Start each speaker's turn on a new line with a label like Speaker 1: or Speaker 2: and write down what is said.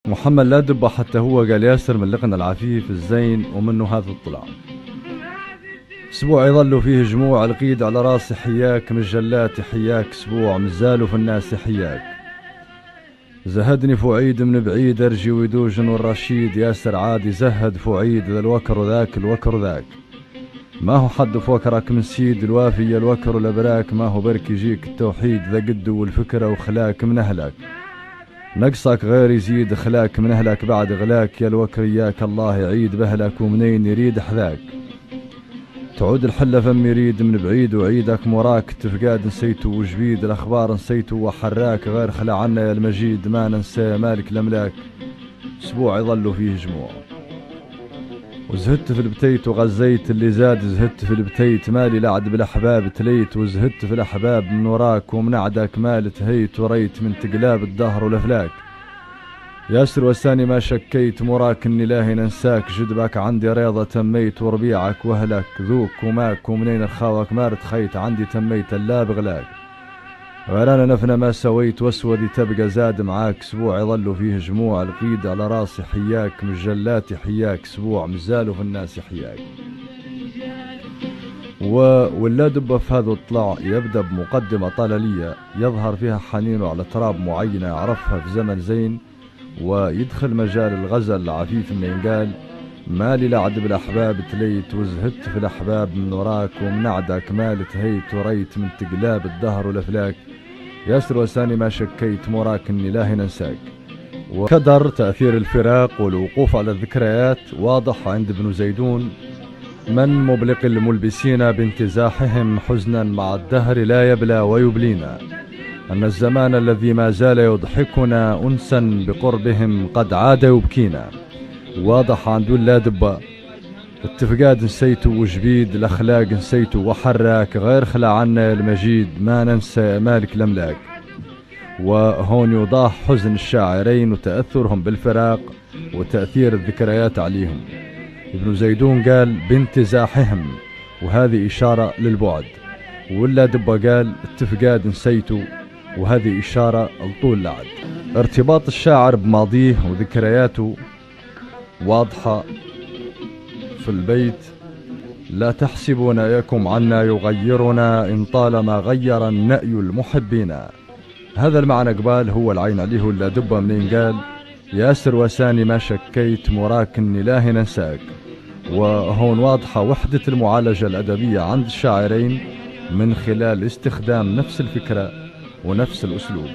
Speaker 1: محمد لا دبة حتى هو قال ياسر من لقنا العفيف الزين ومنه هذا الطلع. اسبوع يظلوا فيه جموع القيد على راسي حياك، من جلاتي حياك، اسبوع مزالوا في الناس حياك. زهدني فعيد من بعيد ارجي ويدوجن والرشيد، ياسر عادي زهد فعيد ذا الوكر ذاك الوكر ذاك. ما هو حد فوكرك من سيد الوافي الوكر الابراك، ما هو برك يجيك التوحيد ذا قد والفكره وخلاك من اهلك. نقصك غير يزيد خلاك من اهلك بعد غلاك، يا الوكر اياك الله يعيد بهلك ومنين يريد حذاك. تعود الحلة فم يريد من بعيد وعيدك مراك، تفقاد نسيته وجبيد الاخبار نسيته وحراك، غير خلع عنا يا المجيد ما ننسى مالك الاملاك. اسبوع يظلوا فيه جموع وزهدت في البتيت وغزيت اللي زاد، زهدت في البتيت مالي لعد بالاحباب تليت، وزهدت في الاحباب من وراك ومن عدك مال تهيت وريت من تقلاب الدهر والافلاك. ياسر وساني ما شكيت مراك اني لاهي ننساك، جدبك عندي ريضة تميت وربيعك واهلك ذوك وماك، ومنين رخاوك ما رتخيت عندي تميت الا بغلاك. غير انا نفنا ما سويت واسودي تبقى زاد معاك، اسبوع يظلوا فيه جموع القيد على راسي حياك، من جلاتي حياك، اسبوع مزالوا في الناس حياك. ولا دب في هذا الطلع يبدا بمقدمة طلالية يظهر فيها حنينه على تراب معينة يعرفها في زمن زين، ويدخل مجال الغزل العفيف انه ينقال مالي لعد بالاحباب تليت، وزهدت في الاحباب من وراك ومن عدك مال تهيت وريت من تقلاب الدهر والافلاك. ياسر وساني ما شكيت مراك اني لاهي ننساك. وكدر تأثير الفراق والوقوف على الذكريات واضح عند ابن زيدون، من مبلق الملبسين بانتزاحهم حزنا مع الدهر لا يبلى ويبلينا، أن الزمان الذي ما زال يضحكنا أنسا بقربهم قد عاد يبكينا. واضح عند ولا دبة التفقاد نسيته وجبيد الأخلاق نسيته وحراك، غير خلع عنا المجيد ما ننسى مالك الأملاك. وهون يوضح حزن الشاعرين وتأثرهم بالفراق وتأثير الذكريات عليهم. ابن زيدون قال بانتزاحهم وهذه إشارة للبعد، ولا دبة قال التفقاد نسيته وهذه إشارة لطول العد. ارتباط الشاعر بماضيه وذكرياته واضحة في البيت لا تحسبوا نأيكم عنا يغيرنا إن طالما غير النأي المحبين. هذا المعنى قبال هو العين عليه ولا دبة منين قال ياسر وساني ما شكيت مراك اني لاهي ننساك. وهون واضحة وحدة المعالجة الأدبية عند الشاعرين من خلال استخدام نفس الفكرة ونفس الأسلوب.